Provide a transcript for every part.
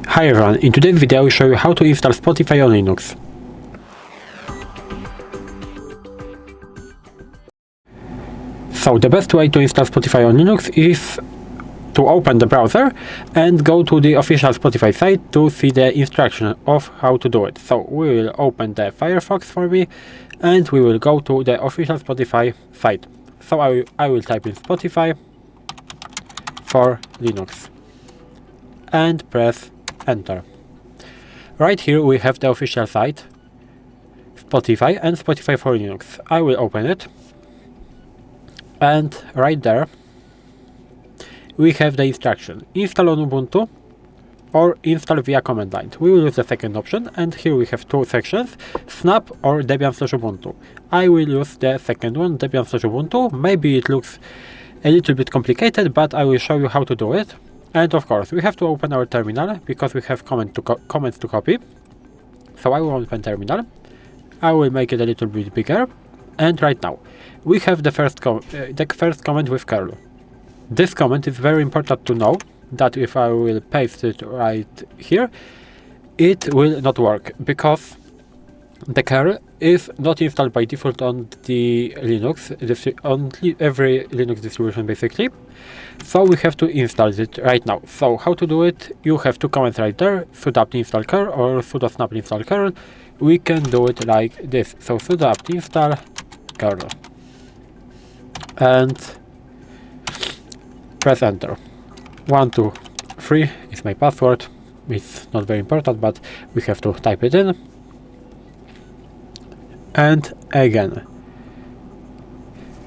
Hi everyone, in today's video I will show you how to install Spotify on Linux. So the best way to install Spotify on Linux is to open the browser and go to the official Spotify site to see the instruction of how to do it. So we will open the Firefox for me and we will go to the official Spotify site. So I will type in Spotify for Linux and press enter. Right here we have the official site Spotify and Spotify for Linux. I will open it and right there we have the instruction: install on Ubuntu or install via command line. We will use the second option, and here we have two sections: snap or Debian/Ubuntu. I will use the second one, Debian/Ubuntu. Maybe it looks a little bit complicated, but I will show you how to do it. And of course we have to open our terminal because we have comments to copy. So I will open terminal. I will make it a little bit bigger, and right now we have the first comment with curl. This comment is very important to know that if I will paste it right here, it will not work because the curl is not installed by default on the Linux, on every Linux distribution basically. So we have to install it right now. So how to do it? You have two commands right there: sudo apt install curl or sudo snap install curl. We can do it like this. So sudo apt install curl and press enter. 1, 2, 3 is my password. It's not very important, but we have to type it in. And again,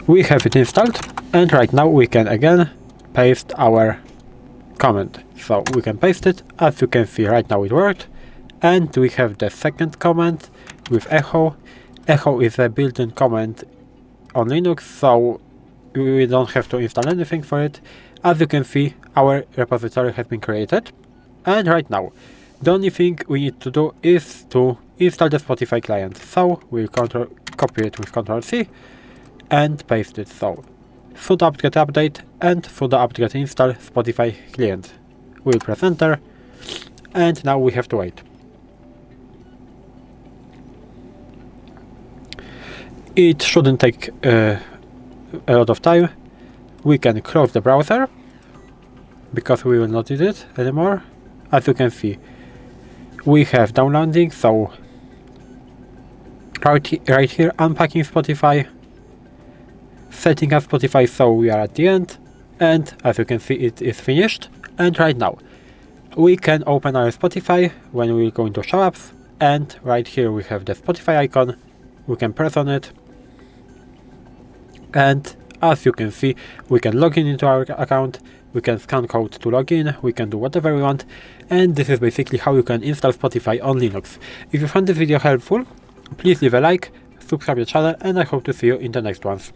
we have it installed, and right now we can again paste our comment. So we can paste it. As you can see, right now it worked. And we have the second comment with echo. Echo is a built-in command on Linux, so we don't have to install anything for it. As you can see, our repository has been created, and right now the only thing we need to do is to install the Spotify client. So we'll copy it with Ctrl+C and paste it. So sudo apt-get update and sudo apt-get install Spotify client. We'll press enter, and now we have to wait. It shouldn't take a lot of time. We can close the browser because we will not need it anymore. As you can see, we have downloading, so right here unpacking Spotify, setting up Spotify, so we are at the end, and as you can see it is finished. And right now we can open our Spotify when we go into show apps, and right here we have the Spotify icon. We can press on it, and as you can see, we can log in into our account, we can scan code to log in, we can do whatever we want, and this is basically how you can install Spotify on Linux. If you found this video helpful, please leave a like, subscribe to the channel, and I hope to see you in the next ones.